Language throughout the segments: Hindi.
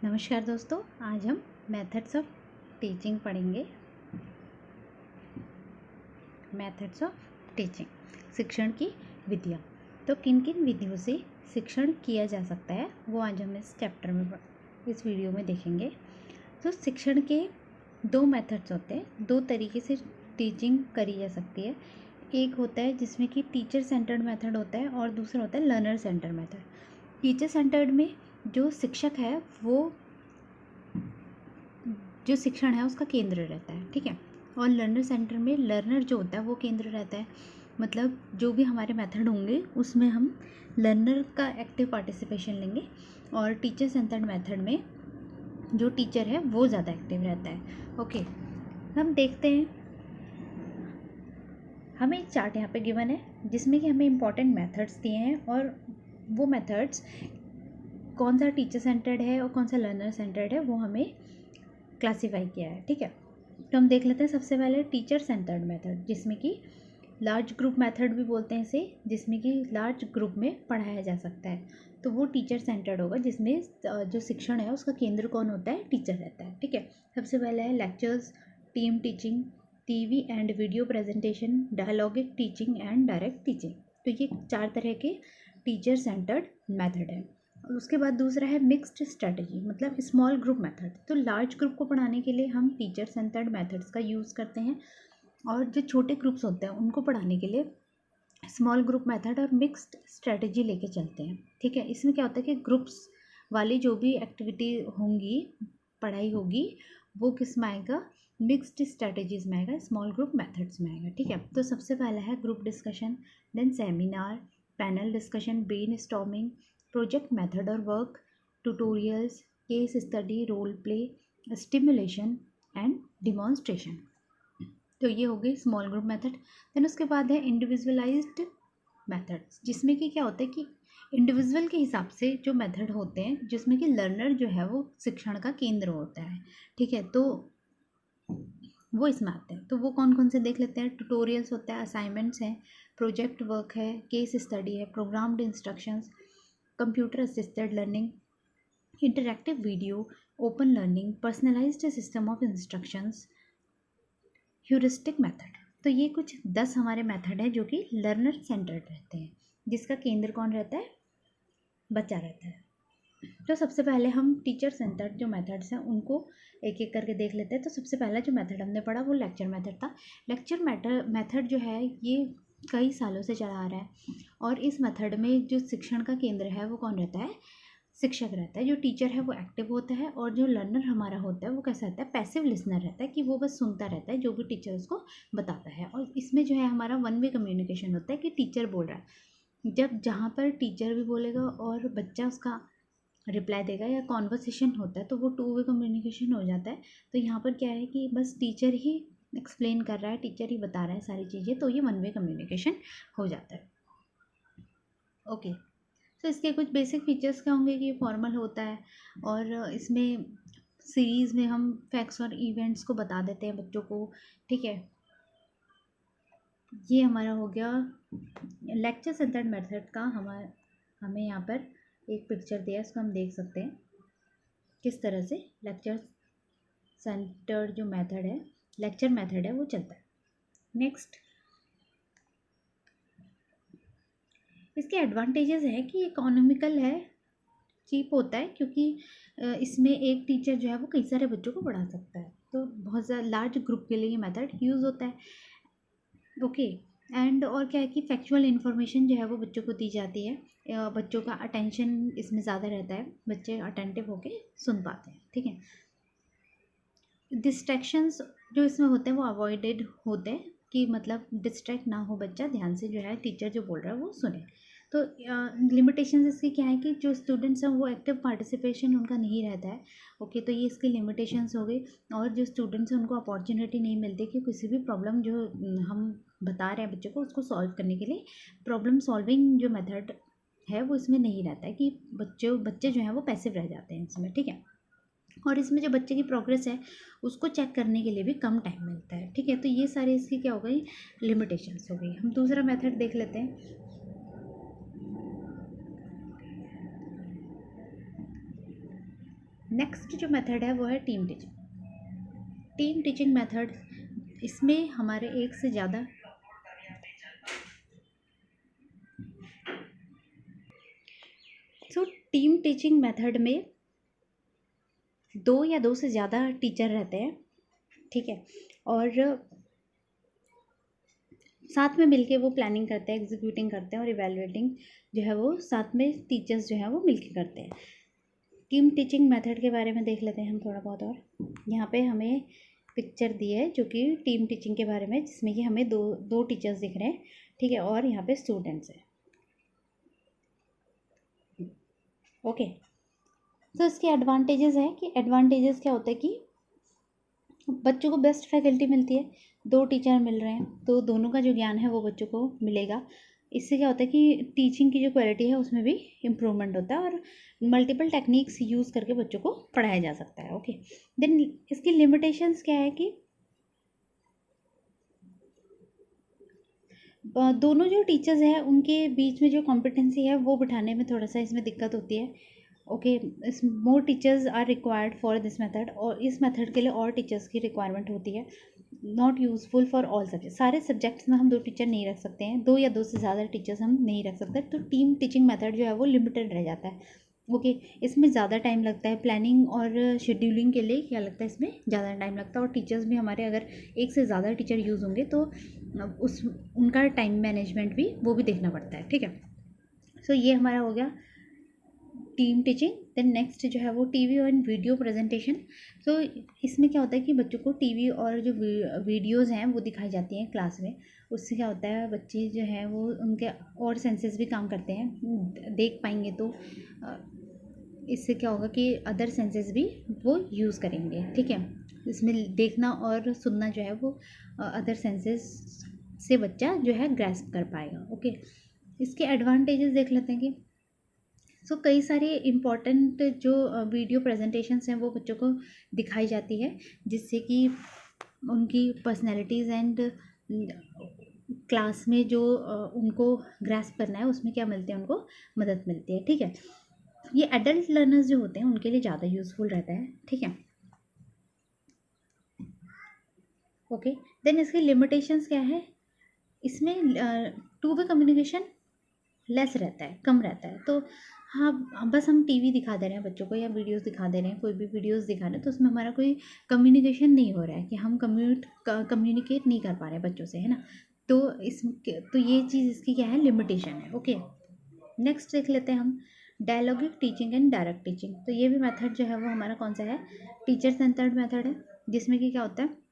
नमस्कार दोस्तों, आज हम मेथड्स ऑफ टीचिंग पढ़ेंगे। मेथड्स ऑफ टीचिंग, शिक्षण की विधियाँ। तो किन किन विधियों से शिक्षण किया जा सकता है वो आज हम इस चैप्टर में इस वीडियो में देखेंगे। तो शिक्षण के दो मेथड्स होते हैं, दो तरीके से टीचिंग करी जा सकती है। एक होता है जिसमें कि टीचर सेंटर्ड मेथड होता है और दूसरा होता है learner centred method. Teacher centred में जो शिक्षक है वो जो शिक्षण है उसका केंद्र रहता है, ठीक है। और लर्नर सेंटर में लर्नर जो होता है वो केंद्र रहता है। मतलब जो भी हमारे मेथड होंगे उसमें हम लर्नर का एक्टिव पार्टिसिपेशन लेंगे और टीचर सेंटर्ड मेथड में जो टीचर है वो ज़्यादा एक्टिव रहता है। ओके, हम देखते हैं। हमें एक चार्ट यहाँ पे गिवन है जिसमें कि हमें इम्पॉर्टेंट मेथड्स दिए हैं और वो मेथड्स कौन सा टीचर सेंटर्ड है और कौन सा लर्नर सेंटर्ड है वो हमें क्लासीफाई किया है, ठीक है। तो हम देख लेते हैं। सबसे पहले टीचर सेंटर्ड मेथड, जिसमें कि लार्ज ग्रुप मेथड भी बोलते हैं इसे, जिसमें कि लार्ज ग्रुप में पढ़ाया जा सकता है। तो वो टीचर सेंटर्ड होगा जिसमें जो शिक्षण है उसका केंद्र कौन होता है, टीचर रहता है, ठीक है। सबसे पहले है lectures, team teaching, TV and video presentation, dialogic teaching and direct teaching. तो ये 4 तरह के टीचर सेंटर्ड मेथड है। और उसके बाद दूसरा है मिक्स्ड स्ट्रेटजी, मतलब स्मॉल ग्रुप मेथड। तो लार्ज ग्रुप को पढ़ाने के लिए हम टीचर सेंटर्ड मेथड्स का यूज़ करते हैं और जो छोटे ग्रुप्स होते हैं उनको पढ़ाने के लिए स्मॉल ग्रुप मेथड और मिक्स्ड स्ट्रेटजी लेके चलते हैं, ठीक है। इसमें क्या होता है कि ग्रुप्स वाली जो भी एक्टिविटी होंगी, पढ़ाई होगी, वो किस में आएगा, मिक्स्ड स्ट्रेटजीज में आएगा, स्मॉल ग्रुप मेथड्स में आएगा, ठीक है। तो सबसे पहला है group discussion, then seminar, panel discussion, brainstorming, project method और work, tutorials, case study, role play, stimulation and demonstration. तो ये हो गई स्मॉल ग्रुप मेथड। देन उसके बाद है इंडिविजुअलाइज्ड मेथड्स, जिसमें कि क्या होता है कि इंडिविजुअल के हिसाब से जो मेथड होते हैं, जिसमें कि लर्नर जो है वो शिक्षण का केंद्र होता है, ठीक है। तो वो इसमें आते हैं। तो वो कौन कौन से देख लेते हैं। ट्यूटोरियल्स होता है, असाइनमेंट्स हैं, प्रोजेक्ट वर्क है, केस स्टडी है, programmed instructions, computer assisted learning, interactive video, open learning, personalised system of instructions, heuristic method. तो ये कुछ 10 हमारे मेथड हैं जो कि लर्नर सेंटर्ड रहते हैं, जिसका केंद्र कौन रहता है, बच्चा रहता है। तो सबसे पहले हम टीचर सेंटर्ड जो मेथड्स हैं उनको एक एक करके देख लेते हैं। तो सबसे पहला जो मेथड हमने पढ़ा वो लेक्चर मेथड था। लेक्चर मेथड जो है ये कई सालों से चला आ रहा है और इस मेथड में जो शिक्षण का केंद्र है वो कौन रहता है, शिक्षक रहता है। जो टीचर है वो एक्टिव होता है और जो लर्नर हमारा होता है वो कैसा रहता है, पैसिव लिसनर रहता है, कि वो बस सुनता रहता है जो भी टीचर उसको बताता है। और इसमें जो है हमारा वन वे कम्युनिकेशन होता है कि टीचर बोल रहा है, जब जहाँ पर टीचर भी बोलेगा और बच्चा उसका रिप्लाई देगा या कॉन्वर्सेशन होता है तो वो टू वे कम्युनिकेशन हो जाता है। तो यहाँ पर क्या है कि बस टीचर ही एक्सप्लेन कर रहा है, टीचर ही बता रहा है सारी चीज़ें, तो ये वन वे कम्युनिकेशन हो जाता है। ओके, तो इसके कुछ बेसिक फीचर्स क्या होंगे कि फॉर्मल होता है और इसमें सीरीज़ में हम फैक्ट्स और इवेंट्स को बता देते हैं बच्चों को, ठीक है। ये हमारा हो गया लेक्चर सेंटर्ड मेथड का। हमें यहाँ पर एक पिक्चर दिया है, इसको हम देख सकते हैं किस तरह से लेक्चर सेंटर्ड जो मेथड है, लेक्चर मेथड है, वो चलता है। नेक्स्ट, इसके एडवांटेजेस हैं कि इकोनॉमिकल है, चीप होता है, क्योंकि इसमें एक टीचर जो है वो कई सारे बच्चों को पढ़ा सकता है। तो बहुत ज़्यादा लार्ज ग्रुप के लिए ये मेथड यूज़ होता है। ओके, एंड और क्या है कि फैक्चुअल इन्फॉर्मेशन जो है वो बच्चों को दी जाती है, बच्चों का अटेंशन इसमें ज़्यादा रहता है, बच्चे अटेंटिव होके सुन पाते हैं, ठीक है। डिस्ट्रैक्शंस जो इसमें होते हैं वो अवॉइडेड होते हैं, कि मतलब डिस्ट्रैक्ट ना हो बच्चा, ध्यान से जो है टीचर जो बोल रहा है वो सुने। तो लिमिटेशंस इसकी क्या है कि जो स्टूडेंट्स हैं वो एक्टिव पार्टिसिपेशन उनका नहीं रहता है। ओके, तो ये इसकी लिमिटेशंस हो गई। और जो स्टूडेंट्स हैं उनको अपॉर्चुनिटी नहीं मिलती कि किसी भी प्रॉब्लम जो हम बता रहे हैं बच्चों को उसको सॉल्व करने के लिए, प्रॉब्लम सॉल्विंग जो मेथड है वो इसमें नहीं रहता है, कि बच्चे जो हैं वो पैसिव रह जाते हैं इसमें, ठीक है। और इसमें जो बच्चे की प्रोग्रेस है उसको चेक करने के लिए भी कम टाइम मिलता है, ठीक है। तो ये सारी इसकी क्या हो गई, लिमिटेशंस हो गई। हम दूसरा मेथड देख लेते हैं। नेक्स्ट जो मेथड है वो है team teaching. Team teaching method, इसमें हमारे एक से ज़्यादा टीम टीचिंग मेथड में 2 या 2 से ज़्यादा टीचर रहते हैं, ठीक है, और साथ में मिलके वो प्लानिंग करते हैं, एग्जीक्यूटिंग करते हैं और इवैल्यूएटिंग जो है वो साथ में टीचर्स जो है वो मिलके करते हैं। टीम टीचिंग मेथड के बारे में देख लेते हैं हम थोड़ा बहुत। और यहाँ पे हमें पिक्चर दी है जो कि टीम टीचिंग के बारे में, जिसमें कि हमें दो टीचर्स दिख रहे हैं, ठीक है, और यहाँ पे स्टूडेंट्स हैं। ओके, तो इसके एडवांटेजेस है कि एडवांटेजेस क्या होता है कि बच्चों को बेस्ट फैकल्टी मिलती है, 2 टीचर मिल रहे हैं तो दोनों का जो ज्ञान है वो बच्चों को मिलेगा। इससे क्या होता है कि टीचिंग की जो क्वालिटी है उसमें भी इम्प्रूवमेंट होता है और मल्टीपल टेक्निक्स यूज़ करके बच्चों को पढ़ाया जा सकता है। ओके, देन इसकी लिमिटेशंस क्या है कि दोनों जो टीचर्स हैं उनके बीच में जो कॉम्पिटेंसी है वो बिठाने में थोड़ा सा इसमें दिक्कत होती है। ओके, इस more teachers are required for this method, और इस मेथड के लिए और टीचर्स की रिक्वायरमेंट होती है। Not useful for all subject, सारे सब्जेक्ट्स में हम 2 टीचर नहीं रख सकते हैं, 2 या 2 से ज़्यादा टीचर्स हम नहीं रख सकते, तो टीम टीचिंग मेथड जो है वो लिमिटेड रह जाता है। ओके, इसमें ज़्यादा टाइम लगता है प्लानिंग और शेड्यूलिंग के लिए, क्या लगता है इसमें ज़्यादा टाइम लगता है, और टीचर्स भी हमारे अगर एक से ज़्यादा टीचर यूज़ होंगे तो उनका टाइम मैनेजमेंट भी वो भी देखना पड़ता है, ठीक है। सो ये हमारा हो गया टीम टीचिंग। देन नेक्स्ट जो है वो टीवी और वीडियो प्रेजेंटेशन। तो इसमें क्या होता है कि बच्चों को टीवी और जो वीडियोज़ हैं वो दिखाई जाती हैं क्लास में। उससे क्या होता है बच्चे जो हैं वो उनके और सेंसेस भी काम करते हैं, देख पाएंगे तो इससे क्या होगा कि अदर सेंसेस भी वो यूज़ करेंगे, ठीक है। इसमें देखना और सुनना जो है वो अदर सेंसेस से बच्चा जो है ग्रैस्प कर पाएगा। ओके, इसके एडवांटेजेस देख लेते हैं कि कई सारे इम्पॉर्टेंट जो वीडियो प्रेजेंटेशंस हैं वो बच्चों को दिखाई जाती है, जिससे कि उनकी पर्सनैलिटीज़ एंड क्लास में जो उनको ग्रैस्प करना है उसमें क्या मिलते हैं, उनको मदद मिलती है, ठीक है। ये एडल्ट लर्नर्स जो होते हैं उनके लिए ज़्यादा यूज़फुल रहता है, ठीक है। ओके, देन इसकी लिमिटेशंस क्या है, इसमें टू वे कम्युनिकेशन लेस रहता है, कम रहता है। तो हाँ, बस हम टीवी दिखा दे रहे हैं बच्चों को या वीडियोस दिखा दे रहे हैं, कोई भी वीडियोस दिखा रहे हैं तो उसमें हमारा कोई कम्युनिकेशन नहीं हो रहा है, कि हम कम्युनिकेट नहीं कर पा रहे हैं बच्चों से, है ना। तो तो ये चीज़ इसकी क्या है, लिमिटेशन है। ओके, नेक्स्ट देख लेते हैं हम डायलॉगिक टीचिंग एंड डायरेक्ट टीचिंग। तो ये भी मेथड जो है वो हमारा कौन सा है, टीचर सेंटर्ड मेथड है, जिसमें कि क्या होता है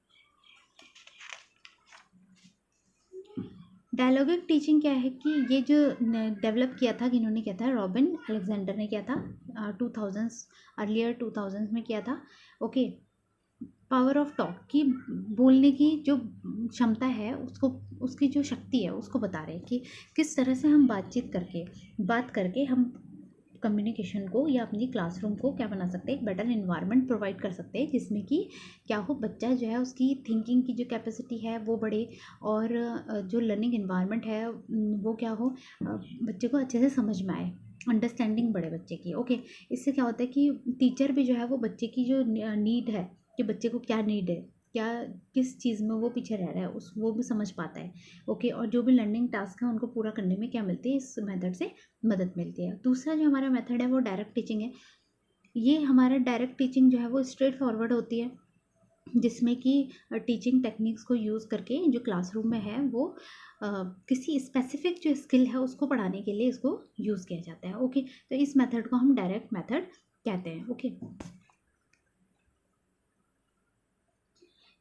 डायलॉगिक टीचिंग क्या है कि ये जो डेवलप किया था, किन्होंने किया था, रॉबिन अलेक्जेंडर ने किया था, 2000s अर्लियर 2000s में किया था। ओके, पावर ऑफ टॉक की बोलने की जो क्षमता है उसको, उसकी जो शक्ति है उसको बता रहे हैं कि किस तरह से हम बात करके हम कम्युनिकेशन को या अपनी क्लासरूम को क्या बना सकते हैं, एक बेटर इन्वायरमेंट प्रोवाइड कर सकते हैं, जिसमें कि क्या हो, बच्चा जो है उसकी थिंकिंग की जो कैपेसिटी है वो बढ़े, और जो लर्निंग इन्वायरमेंट है वो क्या हो, बच्चे को अच्छे से समझ में आए, अंडरस्टैंडिंग बढ़े बच्चे की। ओके, इससे क्या होता है कि टीचर भी जो है वो बच्चे की जो नीड है, कि बच्चे को क्या नीड है, क्या किस चीज़ में वो पीछे रह रहा है, उस वो भी समझ पाता है। ओके, और जो भी लर्निंग टास्क है उनको पूरा करने में क्या मिलती है, इस मेथड से मदद मिलती है। दूसरा जो हमारा मेथड है वो डायरेक्ट टीचिंग है। ये हमारा डायरेक्ट टीचिंग जो है वो स्ट्रेट फॉरवर्ड होती है, जिसमें कि टीचिंग टेक्निक्स को यूज़ करके जो क्लासरूम में है वो किसी स्पेसिफिक जो स्किल है उसको पढ़ाने के लिए इसको यूज़ किया जाता है। ओके, तो इस मेथड को हम डायरेक्ट मेथड कहते हैं। ओके,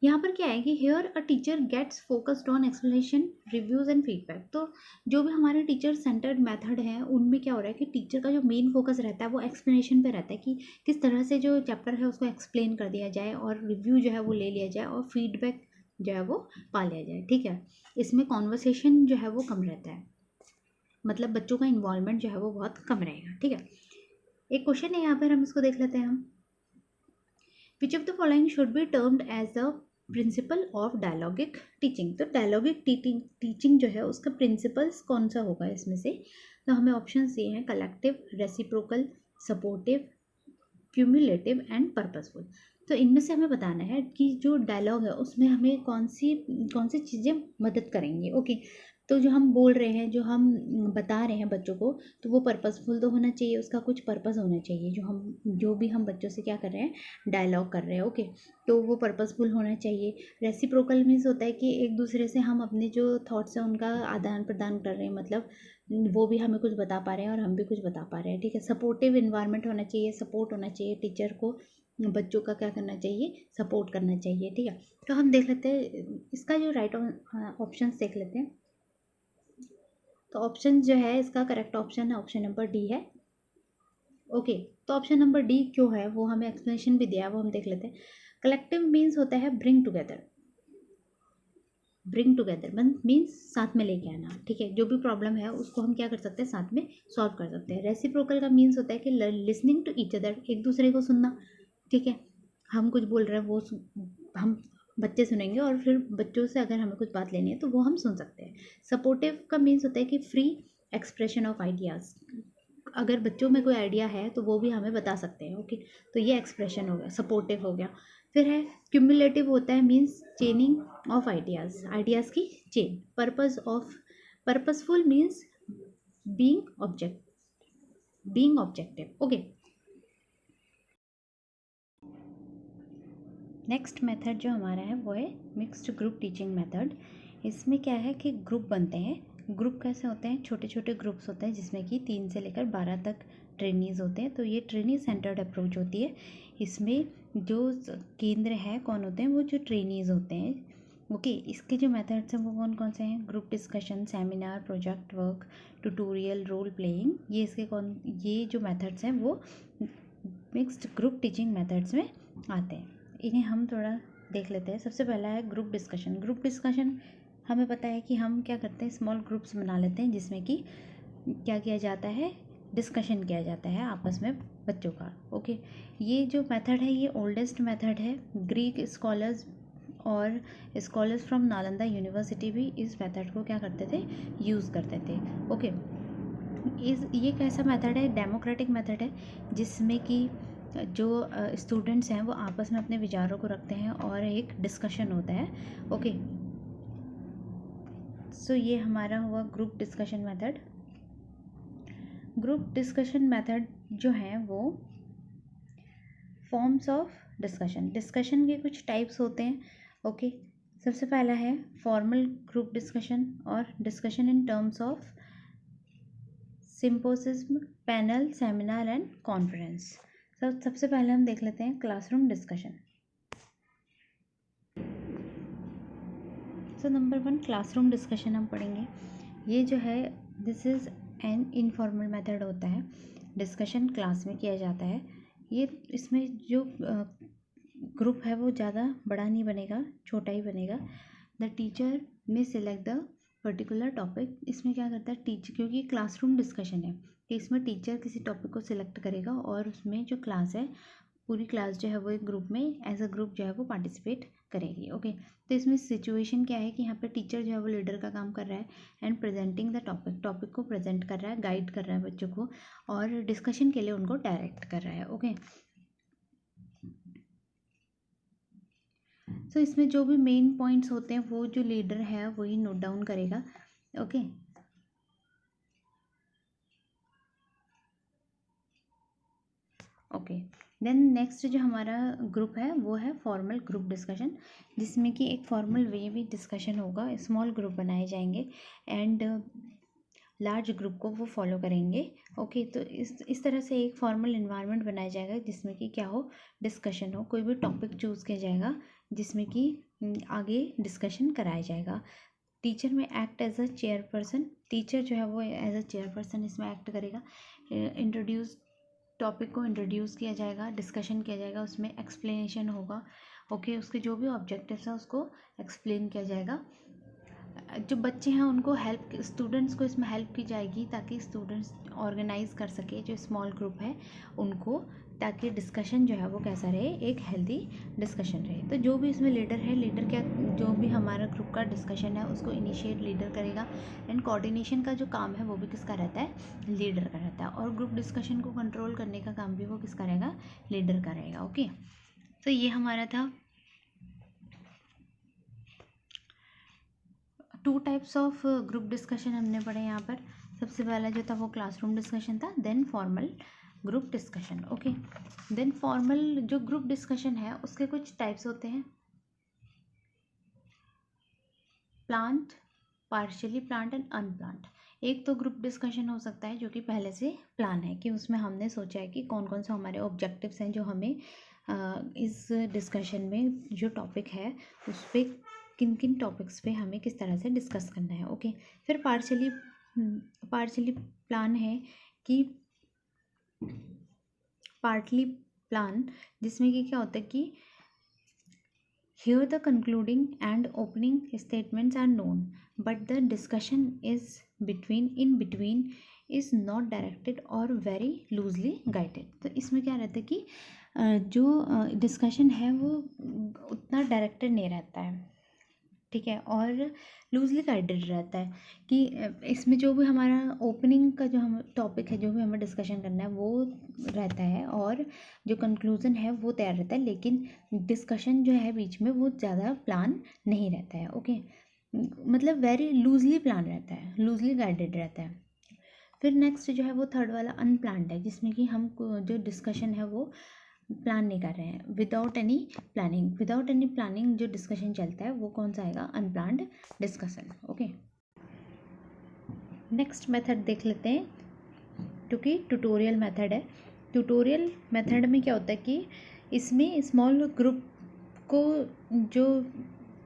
यहाँ पर क्या है कि here a teacher gets focused on explanation, reviews and feedback. तो जो भी हमारे टीचर सेंटर्ड मेथड हैं उनमें क्या हो रहा है कि टीचर का जो मेन फोकस रहता है वो एक्सप्लेनेशन पे रहता है, कि किस तरह से जो चैप्टर है उसको एक्सप्लेन कर दिया जाए और रिव्यू जो है वो ले लिया जाए और फीडबैक जो है वो पा लिया जाए, ठीक है। इसमें कॉन्वर्सेशन जो है वो कम रहता है, मतलब बच्चों का इन्वॉल्वमेंट जो है वो बहुत कम रहेगा, ठीक है। एक क्वेश्चन है यहाँ पर, हम इसको देख लेते हैं हम, which of the following should be termed as the principle of dialogic teaching. तो डायलॉगिक टीचिंग जो है उसका प्रिंसिपल्स कौन सा होगा इसमें से, तो हमें ऑप्शन दिए हैं, collective, reciprocal, supportive, cumulative and purposeful. तो इनमें से हमें बताना है कि जो डायलॉग है उसमें हमें कौन सी चीज़ें मदद करेंगी। ओके, तो जो हम बोल रहे हैं, जो हम बता रहे हैं बच्चों को, तो वो पर्पसफुल तो होना चाहिए, उसका कुछ पर्पस होना चाहिए। जो भी हम बच्चों से क्या कर रहे हैं, डायलॉग कर रहे हैं। ओके, तो वो पर्पसफुल होना चाहिए। रेसिप्रोकल मीन्स होता है कि एक दूसरे से हम अपने जो थॉट्स हैं उनका आदान प्रदान कर रहे हैं, मतलब वो भी हमें कुछ बता पा रहे हैं और हम भी कुछ बता पा रहे हैं। ठीक है, सपोर्टिव इन्वायरमेंट होना चाहिए, सपोर्ट होना चाहिए, टीचर को बच्चों का क्या करना चाहिए, सपोर्ट करना चाहिए। ठीक है, तो हम देख लेते हैं इसका जो राइट ऑप्शन देख लेते हैं। तो ऑप्शन जो है, इसका करेक्ट ऑप्शन है ऑप्शन नंबर डी है। ओके, तो ऑप्शन नंबर डी क्यों है वो हमें एक्सप्लेनेशन भी दिया है, वो हम देख लेते हैं। कलेक्टिव मीन्स होता है bring together. Bring together means साथ में लेके आना। ठीक है, जो भी प्रॉब्लम है उसको हम क्या कर सकते हैं, साथ में सॉल्व कर सकते हैं। रेसिप्रोकल का मीन्स होता है कि लिसनिंग टू ईच अदर, एक दूसरे को सुनना। ठीक है, हम कुछ बोल रहे हैं, वो हम बच्चे सुनेंगे और फिर बच्चों से अगर हमें कुछ बात लेनी है तो वो हम सुन सकते हैं। सपोर्टिव का मीन्स होता है कि फ्री एक्सप्रेशन ऑफ आइडियाज़, अगर बच्चों में कोई आइडिया है तो वो भी हमें बता सकते हैं। ओके, तो ये एक्सप्रेशन हो गया, सपोर्टिव हो गया। फिर है क्यूमुलेटिव, होता है मीन्स चेनिंग ऑफ आइडियाज़ की chain. Purposeful means being objective. Okay, next method जो हमारा है वो है मिक्स्ड ग्रुप टीचिंग मेथड। इसमें क्या है कि ग्रुप बनते हैं। ग्रुप कैसे होते हैं, छोटे छोटे ग्रुप्स होते हैं जिसमें कि 3 से लेकर 12 तक ट्रेनीज़ होते हैं। तो ये ट्रेनी सेंटर्ड अप्रोच होती है। इसमें जो केंद्र है कौन होते हैं, वो जो ट्रेनीज़ होते हैं। ओके, इसके जो मेथड्स हैं वो कौन कौन से हैं, group discussion, seminar, project work, tutorial, role playing. ये जो मेथड्स हैं वो मिक्स्ड ग्रुप टीचिंग मेथड्स में आते हैं। इन्हें हम थोड़ा देख लेते हैं। सबसे पहला है ग्रुप डिस्कशन। ग्रुप डिस्कशन हमें पता है कि हम क्या करते हैं, स्मॉल ग्रुप्स बना लेते हैं जिसमें कि क्या किया जाता है, डिस्कशन किया जाता है आपस में बच्चों का। ओके, ये जो मेथड है ये ओल्डेस्ट मेथड है। ग्रीक स्कॉलर्स और स्कॉलर्स फ्रॉम नालंदा यूनिवर्सिटी भी इस मेथड को क्या करते थे, यूज़ करते थे। ओके, ये कैसा मेथड है, डेमोक्रेटिक मेथड है, जिसमें कि जो स्टूडेंट्स हैं वो आपस में अपने विचारों को रखते हैं और एक डिस्कशन होता है। ओके, सो ये हमारा हुआ group discussion method. Group discussion method जो है वो फॉर्म्स ऑफ डिस्कशन के कुछ टाइप्स होते हैं। ओके, सबसे पहला है फॉर्मल ग्रुप डिस्कशन और discussion in terms of symposium, panel, seminar and conference. सबसे पहले हम देख लेते हैं classroom discussion. So number 1 classroom discussion हम पढ़ेंगे। ये जो है this is an informal method होता है। डिस्कशन क्लास में किया जाता है। ये इसमें जो ग्रुप है वो ज़्यादा बड़ा नहीं बनेगा, छोटा ही बनेगा। द टीचर में सिलेक्ट द पर्टिकुलर टॉपिक। इसमें क्या करता है टीचर, क्योंकि क्लासरूम डिस्कशन है कि इसमें टीचर किसी टॉपिक को सिलेक्ट करेगा और उसमें जो क्लास है, पूरी क्लास जो है वो एक ग्रुप में एज अ ग्रुप जो है वो पार्टिसिपेट करेगी। ओके, तो इसमें सिचुएशन क्या है कि यहाँ पे टीचर जो है वो लीडर का काम कर रहा है एंड प्रेजेंटिंग द टॉपिक को प्रेजेंट कर रहा है, गाइड कर रहा है बच्चों को और डिस्कशन के लिए उनको डायरेक्ट कर रहा है। ओके, सो इसमें जो भी मेन पॉइंट्स होते हैं वो जो लीडर है वही नोट डाउन करेगा। ओके, ओके, देन नेक्स्ट जो हमारा ग्रुप है वो है फॉर्मल ग्रुप डिस्कशन, जिसमें कि एक फॉर्मल वे में डिस्कशन होगा। स्मॉल ग्रुप बनाए जाएंगे एंड लार्ज ग्रुप को वो फॉलो करेंगे। ओके, तो इस तरह से एक फॉर्मल इन्वायरमेंट बनाया जाएगा जिसमें कि क्या हो, डिस्कशन हो, कोई भी टॉपिक चूज़ किया जाएगा जिसमें कि आगे डिस्कशन कराया जाएगा। Teacher may act as a chairperson, teacher जो है वो एज अ चेयरपर्सन इसमें एक्ट करेगा। टॉपिक को इंट्रोड्यूस किया जाएगा, डिस्कशन किया जाएगा, उसमें एक्सप्लेनेशन होगा। ओके, उसके जो भी ऑब्जेक्टिव्स हैं उसको एक्सप्लेन किया जाएगा। जो बच्चे हैं उनको हेल्प, स्टूडेंट्स को इसमें हेल्प की जाएगी ताकि स्टूडेंट्स ऑर्गेनाइज कर सके जो स्मॉल ग्रुप है उनको, ताकि डिस्कशन जो है वो कैसा रहे, एक हेल्दी डिस्कशन रहे। तो जो भी इसमें लीडर है, लीडर क्या, जो भी हमारा ग्रुप का डिस्कशन है उसको इनिशिएट लीडर करेगा। एंड कोऑर्डिनेशन का जो काम है वो भी किसका रहता है, लीडर का रहता है। और ग्रुप डिस्कशन को कंट्रोल करने का काम भी वो किसका रहेगा, लीडर का रहेगा। ओके, तो ये हमारा था 2 टाइप्स ऑफ ग्रुप डिस्कशन हमने पढ़े यहाँ पर। सबसे पहला जो था वो क्लासरूम डिस्कशन था, then formal group discussion. Okay, then formal जो ग्रुप डिस्कशन है उसके कुछ टाइप्स होते हैं, planned, partially planned and unplanned. एक तो ग्रुप डिस्कशन हो सकता है जो कि पहले से प्लान है, कि उसमें हमने सोचा है कि कौन कौन सा हमारे ऑब्जेक्टिव्स हैं जो हमें इस डिस्कशन में जो टॉपिक है उस पर किन किन टॉपिक्स पे हमें किस तरह से डिस्कस करना है। ओके, फिर पार्शली प्लान है कि पार्टली प्लान, जिसमें कि क्या होता है कि here the concluding and opening statements are known but the discussion is in between is not directed or very loosely guided। तो इसमें क्या रहता है कि जो डिस्कशन है वो उतना डायरेक्टेड नहीं रहता है, ठीक है, और लूजली गाइडेड रहता है। कि इसमें जो भी हमारा ओपनिंग का जो हम टॉपिक है, जो भी हमें डिस्कशन करना है वो रहता है, और जो कंक्लूज़न है वो तैयार रहता है, लेकिन डिस्कशन जो है बीच में वो ज़्यादा प्लान नहीं रहता है। ओके, मतलब वेरी लूजली प्लान रहता है, लूजली गाइडेड रहता है। फिर नेक्स्ट जो है वो थर्ड वाला अनप्लान्ड है, जिसमें कि हम जो डिस्कशन है वो प्लान नहीं कर रहे हैं, विदाउट एनी प्लानिंग जो डिस्कशन चलता है वो कौन सा आएगा, unplanned discussion. Okay, next method देख लेते हैं जो कि ट्यूटोरियल मेथड है। ट्यूटोरियल मेथड में क्या होता है कि इसमें स्मॉल ग्रुप को जो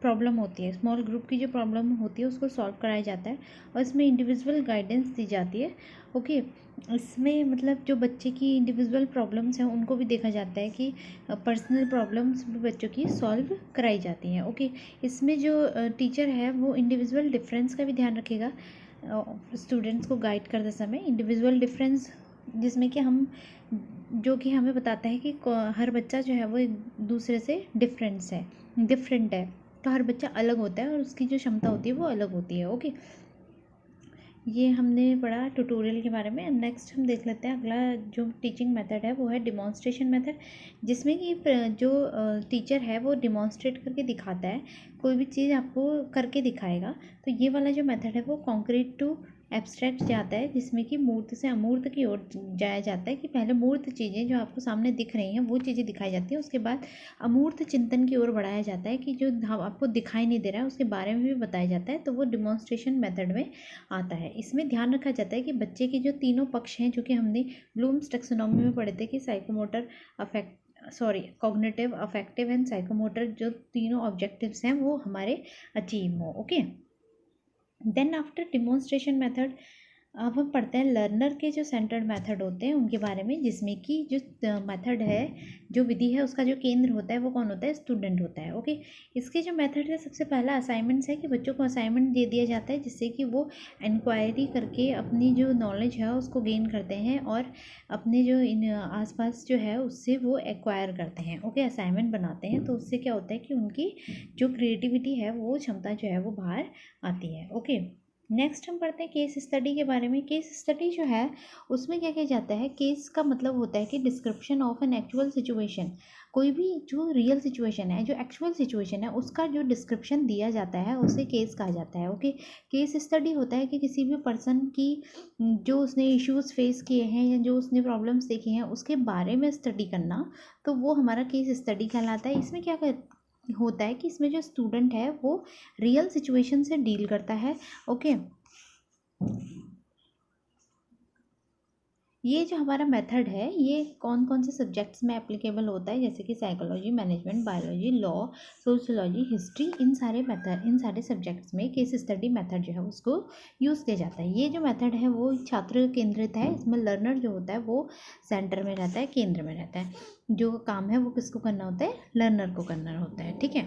प्रॉब्लम होती है, स्मॉल ग्रुप की जो प्रॉब्लम होती है उसको सॉल्व कराया जाता है, और इसमें इंडिविजुअल गाइडेंस दी जाती है। ओके, इसमें मतलब जो बच्चे की इंडिविजुअल प्रॉब्लम्स हैं उनको भी देखा जाता है कि पर्सनल प्रॉब्लम्स भी बच्चों की सॉल्व कराई जाती हैं। ओके, इसमें जो टीचर है वो इंडिविजुअल डिफरेंस का भी ध्यान रखेगा स्टूडेंट्स को गाइड करते समय। इंडिविजुअल डिफरेंस जिसमें कि हम, जो कि हमें बताता है कि हर बच्चा जो है वो एक दूसरे से डिफरेंट है, तो हर बच्चा अलग होता है और उसकी जो क्षमता होती है वो अलग होती है। ओके, ये हमने पढ़ा ट्यूटोरियल के बारे में। नेक्स्ट हम देख लेते हैं अगला जो टीचिंग मेथड है वो है डिमॉन्स्ट्रेशन मेथड, जिसमें कि जो टीचर है वो डिमॉन्स्ट्रेट करके दिखाता है, कोई भी चीज़ आपको करके दिखाएगा। तो ये वाला जो मेथड है वो कॉन्क्रीट टू एब्स्ट्रैक्ट जाता है, जिसमें कि मूर्त से अमूर्त की ओर जाया जाता है, कि पहले मूर्त चीज़ें जो आपको सामने दिख रही हैं वो चीज़ें दिखाई जाती हैं, उसके बाद अमूर्त चिंतन की ओर बढ़ाया जाता है कि जो आपको दिखाई नहीं दे रहा है उसके बारे में भी बताया जाता है। तो वो डिमॉन्स्ट्रेशन मेथड में आता है। इसमें ध्यान रखा जाता है कि बच्चे के जो तीनों पक्ष हैं, जो कि हमने ब्लूम्स टैक्सोनॉमी में पढ़े थे कि कॉग्निटिव, अफेक्टिव एंड साइकोमोटर, जो तीनों ऑब्जेक्टिव्स हैं वो हमारे अचीव हो। Okay, then after demonstration method अब हम पढ़ते हैं लर्नर के जो सेंटर्ड मेथड होते हैं उनके बारे में, जिसमें कि जो मेथड है, जो विधि है, उसका जो केंद्र होता है वो कौन होता है, स्टूडेंट होता है। ओके, इसके जो मेथड है, सबसे पहला असाइनमेंट्स है कि बच्चों को असाइनमेंट दे दिया जाता है जिससे कि वो इंक्वायरी करके अपनी जो नॉलेज है उसको गेन करते हैं और अपने जो इन आसपास जो है उससे वो एक्वायर करते हैं। ओके, असाइनमेंट बनाते हैं, तो उससे क्या होता है कि उनकी जो क्रिएटिविटी है वो क्षमता जो है वो बाहर आती है। ओके, नेक्स्ट हम पढ़ते हैं केस स्टडी के बारे में। केस स्टडी जो है उसमें क्या किया जाता है, केस का मतलब होता है कि description of an actual situation, कोई भी जो रियल सिचुएशन है, जो एक्चुअल सिचुएशन है उसका जो डिस्क्रिप्शन दिया जाता है उसे केस कहा जाता है। ओके, केस स्टडी होता है कि किसी भी पर्सन की जो उसने इश्यूज़ फेस किए हैं या जो उसने प्रॉब्लम्स देखी हैं उसके बारे में स्टडी करना, तो वो हमारा केस स्टडी कहलाता है। इसमें क्या होता है कि इसमें जो स्टूडेंट है वो रियल सिचुएशन से डील करता है। ओके, ये जो हमारा मेथड है ये कौन कौन से सब्जेक्ट्स में एप्लीकेबल होता है, जैसे कि psychology, management, biology, law, sociology, history, इन सारे सब्जेक्ट्स में केस स्टडी मेथड जो है उसको यूज़ किया जाता है। ये जो मेथड है वो छात्र केंद्रित है, इसमें लर्नर जो होता है वो सेंटर में रहता है, केंद्र में रहता है। जो काम है वो किसको करना होता है, लर्नर को करना होता है। ठीक है,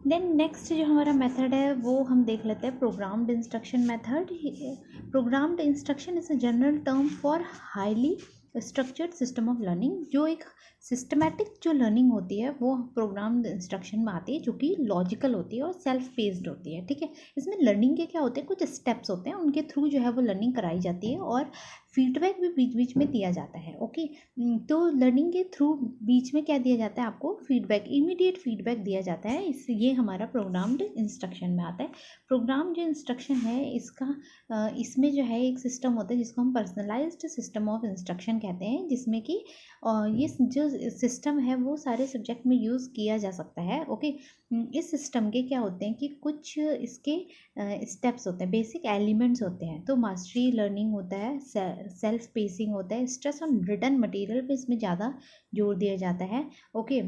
देन नेक्स्ट जो हमारा मेथड है वो हम देख लेते हैं programmed instruction method. Programmed instruction is a general term for highly structured system of learning. जो एक सिस्टमैटिक जो लर्निंग होती है वो प्रोग्राम्ड इंस्ट्रक्शन में आती है, जो कि लॉजिकल होती है और सेल्फ पेस्ड होती है। ठीक है, इसमें लर्निंग के क्या होते हैं, कुछ स्टेप्स होते हैं, उनके थ्रू जो है वो लर्निंग कराई जाती है और फीडबैक भी बीच बीच में दिया जाता है। ओके, तो लर्निंग के थ्रू बीच में क्या दिया जाता है, आपको फीडबैक, इमीडिएट फीडबैक दिया जाता है। इस ये हमारा प्रोग्राम्ड इंस्ट्रक्शन में आता है। प्रोग्राम जो इंस्ट्रक्शन है इसमें जो है एक सिस्टम होता है जिसको हम पर्सनलाइज्ड सिस्टम ऑफ इंस्ट्रक्शन कहते हैं, जिसमें कि ये जो सिस्टम है वो सारे सब्जेक्ट में यूज़ किया जा सकता है। ओके, इस सिस्टम के क्या होते हैं कि कुछ इसके स्टेप्स होते हैं, बेसिक एलिमेंट्स होते हैं। तो मास्टरी लर्निंग होता है, सेल्फ पेसिंग होता है, स्ट्रेस ऑन रिटन मटेरियल पे इसमें ज़्यादा जोर दिया जाता है। ओके,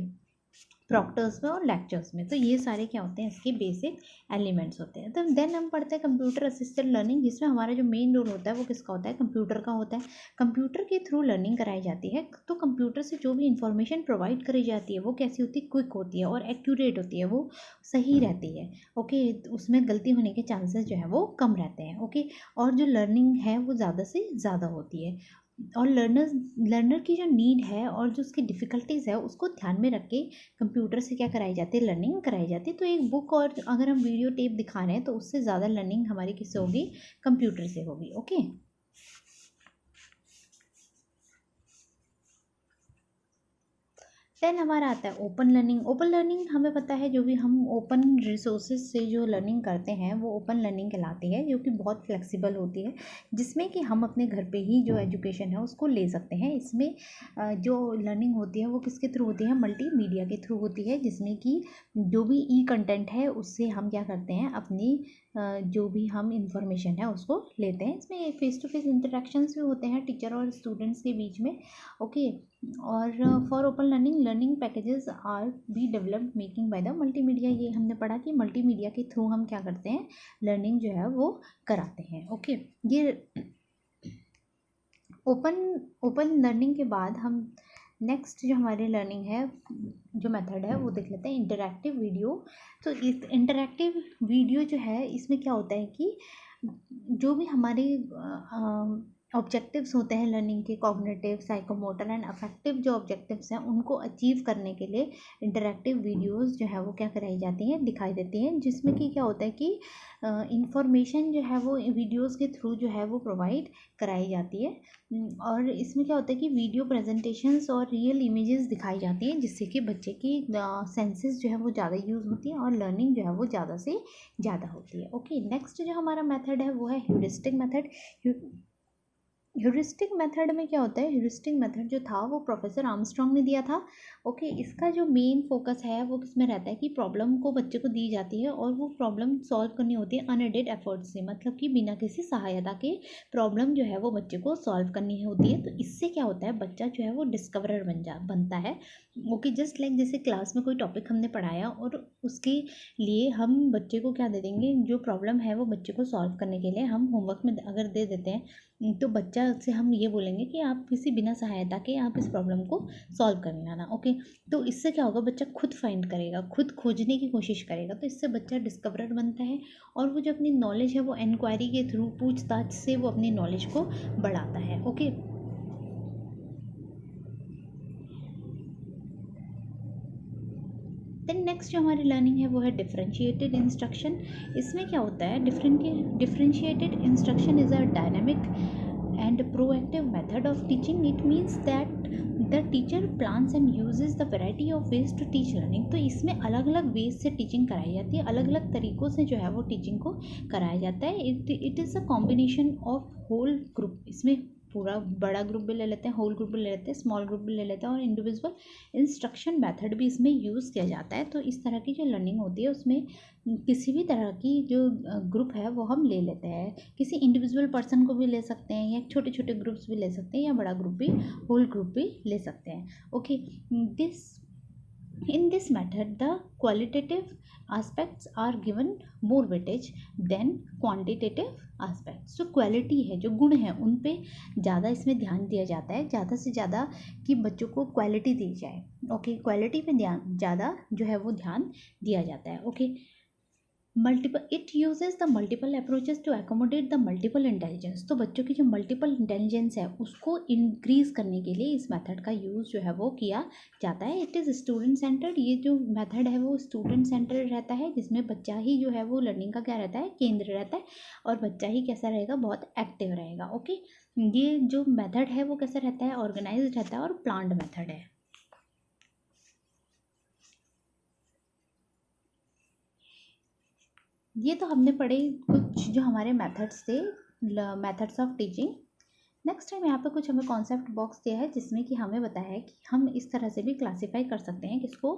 प्रॉक्टर्स में और लेक्चर्स में। तो ये सारे क्या होते हैं, इसके बेसिक एलिमेंट्स होते हैं। तो देन हम पढ़ते हैं कंप्यूटर असिस्टेड लर्निंग, जिसमें हमारा जो मेन रोल होता है वो किसका होता है, कंप्यूटर का होता है। कंप्यूटर के थ्रू लर्निंग कराई जाती है। तो कंप्यूटर से जो भी इंफॉर्मेशन प्रोवाइड करी जाती है वो कैसी होती है, क्विक होती है और एक्यूरेट होती है, वो सही रहती है। ओके, उसमें गलती होने के चांसेस जो है वो कम रहते हैं। ओके, और जो लर्निंग है वो ज़्यादा से ज़्यादा होती है। और लर्नर की जो नीड है और जो उसकी डिफ़िकल्टीज़ है उसको ध्यान में रख के कंप्यूटर से क्या कराई जाती है, लर्निंग कराई जाती है। तो एक बुक और अगर हम वीडियो टेप दिखा रहे हैं तो उससे ज़्यादा लर्निंग हमारी किससे होगी, कंप्यूटर से होगी। ओके, देन हमारा आता है ओपन लर्निंग। ओपन लर्निंग हमें पता है, जो भी हम ओपन रिसोर्सेज से जो लर्निंग करते हैं वो ओपन लर्निंग कहलाती है, जो कि बहुत फ्लेक्सिबल होती है, जिसमें कि हम अपने घर पे ही जो एजुकेशन है उसको ले सकते हैं। इसमें जो लर्निंग होती है वो किसके थ्रू होती है, मल्टीमीडिया के थ्रू होती है, जिसमें कि जो भी ई कंटेंट है उससे हम क्या करते हैं, अपनी जो भी हम इंफॉर्मेशन है उसको लेते हैं। इसमें फेस टू फेस इंटरेक्शंस भी होते हैं टीचर और स्टूडेंट्स के बीच में। ओके, और for open learning, learning packages R be developed making by the multimedia. ये हमने पढ़ा कि मल्टीमीडिया के थ्रू हम क्या करते हैं, लर्निंग जो है वो कराते हैं। ओके, ये ओपन लर्निंग के बाद हम नेक्स्ट जो हमारी लर्निंग है, जो मेथड है वो देख लेते हैं, इंटरैक्टिव वीडियो। तो इस इंटरैक्टिव वीडियो जो है इसमें क्या होता है कि जो भी हमारे ऑब्जेक्टिव्स होते हैं लर्निंग के, कॉग्निटिव, साइकोमोटर एंड अफेक्टिव जो ऑब्जेक्टिव्स हैं उनको अचीव करने के लिए इंटरैक्टिव वीडियोस जो है वो क्या कराई जाती हैं, दिखाई देती हैं, जिसमें कि क्या होता है कि इंफॉर्मेशन जो है वो वीडियोस के थ्रू जो है वो प्रोवाइड कराई जाती है। और इसमें क्या होता है कि वीडियो प्रेजेंटेशंस और रियल इमेजेस दिखाई जाती हैं, जिससे कि बच्चे की सेंसेस जो है वो ज़्यादा यूज़ होती है और लर्निंग जो है वो ज़्यादा से ज़्यादा होती है। ओके, नेक्स्ट जो हमारा मेथड है वो है ह्यूरिस्टिक मेथड। ह्यूरिस्टिक मेथड में क्या होता है, ह्यूरिस्टिक मेथड जो था वो प्रोफेसर आर्मस्ट्रॉन्ग ने दिया था। ओके, इसका जो मेन फोकस है वो किसमें रहता है कि प्रॉब्लम को बच्चे को दी जाती है और वो प्रॉब्लम सॉल्व करनी होती है अनएडेड एफर्ट से, मतलब कि बिना किसी सहायता के प्रॉब्लम जो है वो बच्चे को सॉल्व करनी होती है। तो इससे क्या होता है, बच्चा जो है वो डिस्कवरर बनता है। ओके, जस्ट लाइक जैसे क्लास में कोई टॉपिक हमने पढ़ाया और उसके लिए हम बच्चे को क्या दे देंगे, जो प्रॉब्लम है वो बच्चे को सॉल्व करने के लिए हम होमवर्क में अगर दे देते हैं तो बच्चा से हम ये बोलेंगे कि आप किसी बिना सहायता के आप इस प्रॉब्लम को सॉल्व कर लाना। ओके, तो इससे क्या होगा, बच्चा खुद फाइंड करेगा, खुद खोजने की कोशिश करेगा। तो इससे बच्चा डिस्कवरर बनता है और वो जो अपनी नॉलेज है वो इंक्वायरी के थ्रू, पूछताछ से वो अपनी नॉलेज को बढ़ाता है। ओके, देन नेक्स्ट जो हमारी लर्निंग है वो है डिफरेंशिएटेड इंस्ट्रक्शन। इसमें क्या होता है, differentiated instruction is a dynamic and proactive method of teaching. It means that the teacher plans and uses the variety of ways to teach learning. तो इसमें अलग अलग वेज से टीचिंग कराई जाती है, अलग अलग तरीक़ों से जो है वो टीचिंग को कराया जाता है। It is a combination of whole group. इसमें पूरा बड़ा ग्रुप भी ले लेते हैं, होल ग्रुप भी ले लेते हैं, स्मॉल ग्रुप भी ले लेते हैं और इंडिविजुअल इंस्ट्रक्शन मेथड भी इसमें यूज़ किया जाता है। तो इस तरह की जो लर्निंग होती है उसमें किसी भी तरह की जो ग्रुप है वो हम ले लेते हैं, किसी इंडिविजुअल पर्सन को भी ले सकते हैं या छोटे छोटे ग्रुप्स भी ले सकते हैं या बड़ा ग्रुप भी, होल ग्रुप भी ले सकते हैं। Okay, this In this method, the qualitative aspects are given more weightage than quantitative aspects. जो क्वालिटी है, जो गुण है, उन पे ज़्यादा इसमें ध्यान दिया जाता है, ज़्यादा से ज़्यादा कि बच्चों को क्वालिटी दी जाए. ओके, क्वालिटी पे ध्यान ज़्यादा जो है वो ध्यान दिया जाता है. Okay, it uses the multiple approaches to accommodate the multiple intelligence. तो बच्चों की जो मल्टीपल इंटेलिजेंस है उसको इंक्रीज करने के लिए इस मेथड का यूज़ जो है वो किया जाता है. It is student centred. ये जो मेथड है वो स्टूडेंट सेंटर्ड रहता है, जिसमें बच्चा ही जो है वो लर्निंग का क्या रहता है, केंद्र रहता है, और बच्चा ही कैसा रहेगा, बहुत एक्टिव रहेगा. ओके, ये जो मेथड है वो कैसा रहता है, ऑर्गेनाइज रहता है और प्लान्ड मेथड है. ये तो हमने पढ़े कुछ जो हमारे मेथड्स थे, methods of teaching. Next time यहाँ पे कुछ हमें कॉन्सेप्ट बॉक्स दिया है जिसमें कि हमें बताया है कि हम इस तरह से भी क्लासीफाई कर सकते हैं किसको,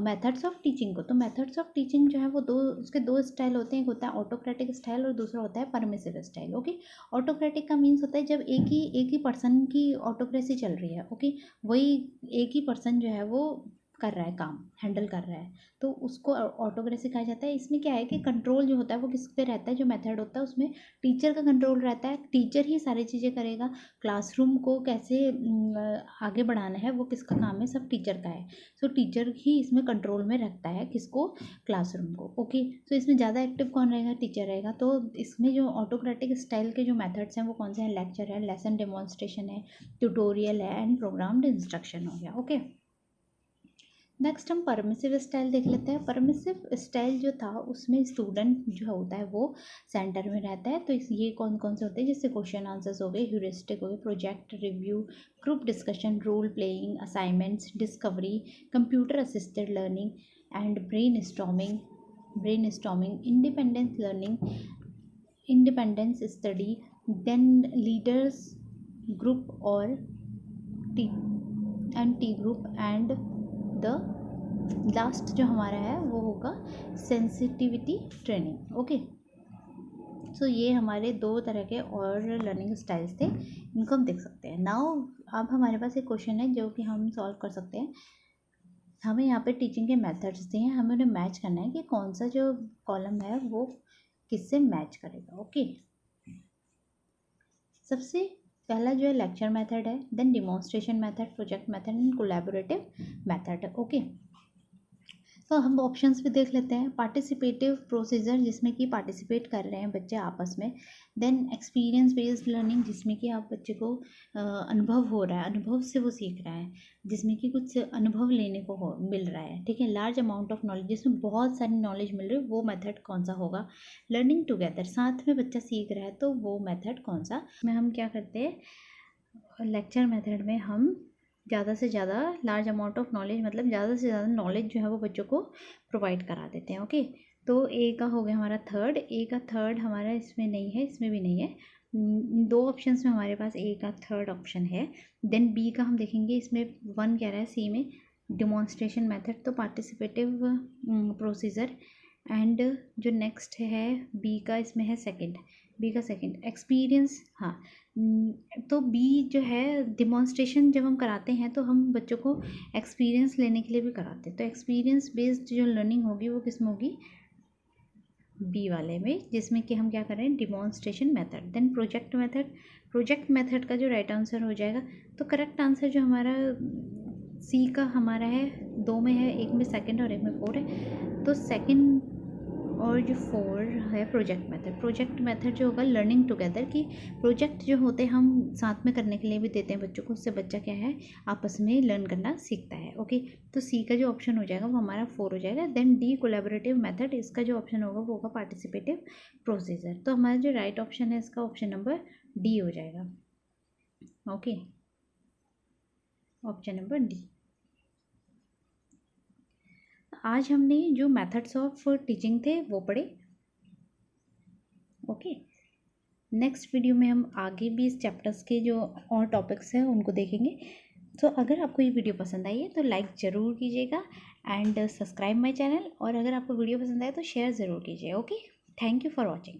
मेथड्स ऑफ टीचिंग को. तो मेथड्स ऑफ टीचिंग जो है वो उसके दो स्टाइल होते हैं. एक होता है ऑटोक्रेटिक स्टाइल और दूसरा होता है परमिसिव स्टाइल. ओके, ऑटोक्रेटिक का मीन्स होता है जब एक ही पर्सन की ऑटोक्रेसी चल रही है. ओके, वही एक ही पर्सन जो है वो कर रहा है, काम हैंडल कर रहा है, तो उसको ऑटोक्रेसी कहा जाता है. इसमें क्या है कि कंट्रोल जो होता है वो किस पे रहता है, जो मेथड होता है उसमें टीचर का कंट्रोल रहता है. टीचर ही सारी चीज़ें करेगा. क्लासरूम को कैसे आगे बढ़ाना है वो किसका काम है, सब टीचर का है. सो टीचर ही इसमें कंट्रोल में रखता है किसको, क्लासरूम को. ओके, सो इसमें ज़्यादा एक्टिव कौन रहेगा, टीचर रहेगा. तो इसमें जो ऑटोक्रेटिक स्टाइल के जो मेथड्स हैं वो कौन से हैं, लेक्चर है, लेसन डेमोन्स्ट्रेशन है, ट्यूटोरियल है एंड प्रोग्राम्ड इंस्ट्रक्शन हो गया. ओके, नेक्स्ट हम परमिसिव स्टाइल देख लेते हैं. परमिसिव स्टाइल जो था उसमें स्टूडेंट जो होता है वो सेंटर में रहता है. तो ये कौन कौन से होते हैं, जैसे क्वेश्चन आंसर्स हो गए, ह्यूरिस्टिक हो गए, project review, group discussion, role playing, assignments, discovery, computer assisted learning and brainstorming, independence learning, independence study, then leaders group और T group, and the last जो हमारा है वो होगा सेंसिटिविटी ट्रेनिंग. ओके, सो ये हमारे दो तरह के और लर्निंग स्टाइल्स थे, इनको हम देख सकते हैं. नाउ अब हमारे पास एक क्वेश्चन है जो कि हम सॉल्व कर सकते हैं. हमें यहाँ पे टीचिंग के मेथड्स दिए हैं, हमें उन्हें मैच करना है कि कौन सा जो कॉलम है वो किससे मैच करेगा. ओके, सबसे पहला जो है लेक्चर मेथड है, then demonstration method, project method and collaborative method है. ओके, तो हम ऑप्शंस भी देख लेते हैं. पार्टिसिपेटिव प्रोसीजर, जिसमें कि पार्टिसिपेट कर रहे हैं बच्चे आपस में. देन एक्सपीरियंस बेस्ड लर्निंग, जिसमें कि आप बच्चे को अनुभव हो रहा है, अनुभव से वो सीख रहा है, जिसमें कि कुछ अनुभव लेने को मिल रहा है. ठीक है, लार्ज अमाउंट ऑफ नॉलेज, जिसमें बहुत सारी नॉलेज मिल रही है, वो मेथड कौन सा होगा. लर्निंग टुगेदर, साथ में बच्चा सीख रहा है, तो वो मेथड कौन सा. में हम क्या करते हैं, लेक्चर मेथड में हम ज़्यादा से ज़्यादा लार्ज अमाउंट ऑफ नॉलेज, मतलब ज़्यादा से ज़्यादा नॉलेज जो है वो बच्चों को प्रोवाइड करा देते हैं. ओके, तो ए का हो गया हमारा थर्ड. ए का थर्ड हमारा इसमें नहीं है, इसमें भी नहीं है. दो ऑप्शंस में हमारे पास ए का थर्ड ऑप्शन है. देन बी का हम देखेंगे, इसमें वन कह रहा है सी में डिमॉन्स्ट्रेशन मेथड, तो पार्टिसिपेटिव प्रोसीजर. एंड जो नेक्स्ट है बी का, इसमें है सेकंड, बी का सेकंड एक्सपीरियंस. हाँ, तो बी जो है डिमॉन्स्ट्रेशन जब हम कराते हैं तो हम बच्चों को एक्सपीरियंस लेने के लिए भी कराते हैं. तो एक्सपीरियंस बेस्ड जो लर्निंग होगी वो किस में होगी, बी वाले में, जिसमें कि हम क्या कर रहे हैं, demonstration method. Then project method का जो राइट आंसर हो जाएगा, तो करेक्ट आंसर जो हमारा सी का हमारा है, दो में है, एक में सेकंड और एक में फोर है. तो सेकंड और जो फोर है प्रोजेक्ट मेथड जो होगा लर्निंग टुगेदर, की प्रोजेक्ट जो होते हैं हम साथ में करने के लिए भी देते हैं बच्चों को, उससे बच्चा क्या है, आपस में लर्न करना सीखता है. ओके, तो सी का जो ऑप्शन हो जाएगा वो हमारा फोर हो जाएगा. देन डी कोलैबोरेटिव मेथड, इसका जो ऑप्शन होगा वो होगा पार्टिसिपेटिव प्रोसीजर. तो हमारा जो राइट ऑप्शन है इसका ऑप्शन नंबर डी हो जाएगा. Okay, option number D. आज हमने जो मेथड्स ऑफ टीचिंग थे वो पढ़े. ओके, नेक्स्ट वीडियो में हम आगे भी इस चैप्टर्स के जो और टॉपिक्स हैं उनको देखेंगे. तो अगर आपको ये वीडियो पसंद आई है तो लाइक ज़रूर कीजिएगा एंड सब्सक्राइब माय चैनल. और अगर आपको वीडियो पसंद आए तो शेयर ज़रूर कीजिए. Okay, thank you for watching.